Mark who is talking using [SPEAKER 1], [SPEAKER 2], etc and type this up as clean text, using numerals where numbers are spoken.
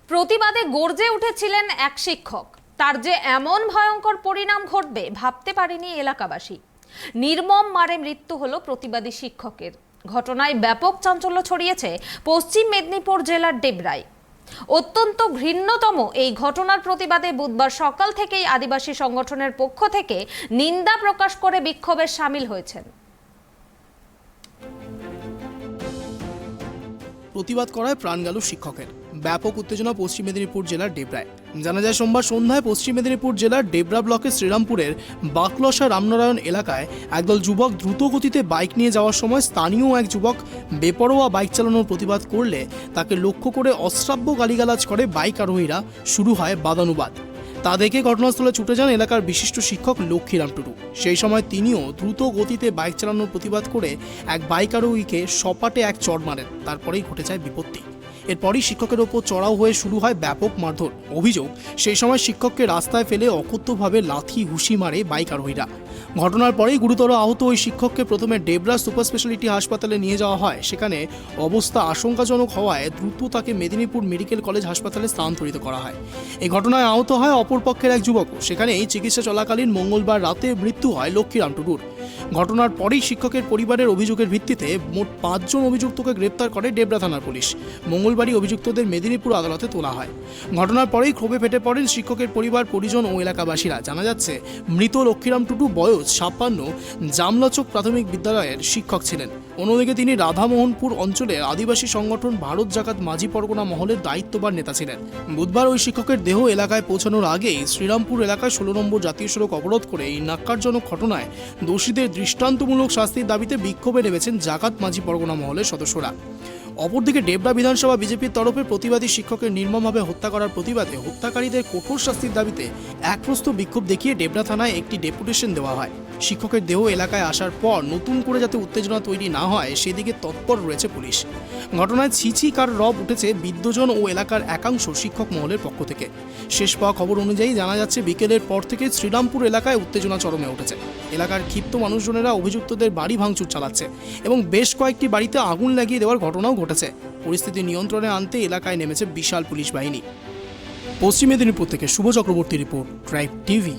[SPEAKER 1] প্রতিবাদে গর্জে উঠেছিলেন এক শিক্ষক। তার যে এমন ভয়ঙ্কর পরিণাম ঘটবে ভাবতে পারেনি এলাকাবাসী। নির্মম মারে মৃত্যু হলো প্রতিবাদী শিক্ষকের। ঘটনায় ব্যাপক চাঞ্চল্য ছড়িয়েছে পশ্চিম মেদিনীপুর জেলার ডেবরায়। অত্যন্ত ঘৃণ্যতম এই ঘটনার প্রতিবাদে বুধবার সকাল থেকেই আদিবাসী সংগঠনের পক্ষ থেকে নিন্দা প্রকাশ করে বিক্ষোভে সামিল হয়েছেন।
[SPEAKER 2] প্রতিবাদ করায় প্রাণ গেল শিক্ষকের। ব্যাপক উত্তেজনা পশ্চিম মেদিনীপুর জেলার ডেবরায়। জানা যায় সোমবার সন্ধ্যায় পশ্চিম মেদিনীপুর জেলার ডেবরা ব্লকের শ্রীরামপুরের বাকলসা রামনারায়ণ এলাকায় একদল যুবক দ্রুত গতিতে বাইক নিয়ে যাওয়ার সময় স্থানীয় এক যুবক বেপরোয়া বাইক চালানোর প্রতিবাদ করলে তাকে লক্ষ্য করে অশ্রাব্য গালিগালাজ করে বাইক আরোহীরা। শুরু হয় বাদানুবাদ। তা দেখে ঘটনাস্থলে ছুটে যান এলাকার বিশিষ্ট শিক্ষক লক্ষ্মীরাম টুডু। সেই সময় তিনিও দ্রুত গতিতে বাইক চালানোর প্রতিবাদ করে এক বাইক আরোহীকে সপাটে এক চড় মারেন। তারপরেই ঘটে যায় বিপত্তি। এরপরই শিক্ষকের ওপর চড়াও হয়ে শুরু হয় ব্যাপক মারধর। অভিযোগ, সেই সময় শিক্ষককে রাস্তায় ফেলে অকথ্যভাবে লাথি হুঁশি মারে বাইক আরোহীরা। ঘটনার পরেই গুরুতর আহত ওই শিক্ষককে প্রথমে ডেবরা সুপার স্পেশালিটি হাসপাতালে নিয়ে যাওয়া হয়। সেখানে অবস্থা আশঙ্কাজনক হওয়ায় দ্রুত তাকে মেদিনীপুর মেডিকেল কলেজ হাসপাতালে স্থানান্তরিত করা হয়। এই ঘটনায় আহত হয় অপরপক্ষের এক যুবক। সেখানেই চিকিৎসা চলাকালীন মঙ্গলবার রাতে মৃত্যু হয় লক্ষ্মীরাম টুডুর। ঘটনার পরেই শিক্ষকের পরিবারের অভিযোগের ভিত্তিতে মোট 5 জন অভিযুক্তকে গ্রেপ্তার করে ডেবরা থানার পুলিশ। মঙ্গলবারই অভিযুক্তদের মেদিনীপুর আদালতে তোলা হয়। ঘটনার পরেই ক্ষোভে ফেটে পড়েন শিক্ষকের পরিবার, পরিজন ও এলাকাবাসীরা। জানা যাচ্ছে, মৃত লক্ষ্মীরাম টুডু বয়স 56, জামলাচক প্রাথমিক বিদ্যালয়ের শিক্ষক ছিলেন। অন্যদিকে তিনি রাধামোহনপুর অঞ্চলের আদিবাসী সংগঠন ভারত জাকাত মাঝি পরগনা মহলের দায়িত্ববান নেতা ছিলেন। বুধবার ওই শিক্ষকের দেহ এলাকায় পৌঁছানোর আগেই শ্রীরামপুর এলাকায় 16 নম্বর জাতীয় সড়ক অবরোধ করে এই ন্যাক্কারজনক ঘটনায় দোষীদের দৃষ্টান্তমূলক শাস্তির দাবিতে বিক্ষোভে নেমেছেন জাকাত মাঝি পরগনা মহলের সদস্যরা। অপরদিকে ডেবরা বিধানসভা বিজেপির তরফে প্রতিবাদী শিক্ষকের নির্মমভাবে হত্যা করার প্রতিবাদে হত্যাকারীদের কঠোর শাস্তির দাবিতে একপ্রস্ত বিক্ষোভ দেখিয়ে ডেবরা থানায় একটি ডেপুটেশন দেওয়া হয়। শিক্ষকের দেহ এলাকায় আসার পর নতুন করে যাতে উত্তেজনা তৈরি না হয় সেদিকে তৎপর রয়েছে পুলিশ। ঘটনায় ছিছিকার রব উঠেছে বিদ্যজন ও এলাকার একাংশ শিক্ষক মহলের পক্ষ থেকে। শেষ পাওয়া খবর অনুযায়ী জানা যাচ্ছে, বিকেলের পর থেকে শ্রীরামপুর এলাকায় উত্তেজনা চরমে উঠেছে। এলাকার ক্ষিপ্ত মানুষজনেরা অভিযুক্তদের বাড়ি ভাঙচুর চালাচ্ছে এবং বেশ কয়েকটি বাড়িতে আগুন লাগিয়ে দেওয়ার ঘটনাও ঘটেছে। পরিস্থিতি নিয়ন্ত্রণে আনতে এলাকায় নেমেছে বিশাল পুলিশ বাহিনী। পশ্চিম মেদিনীপুর থেকে Shubho Chakraborty report, tribe TV.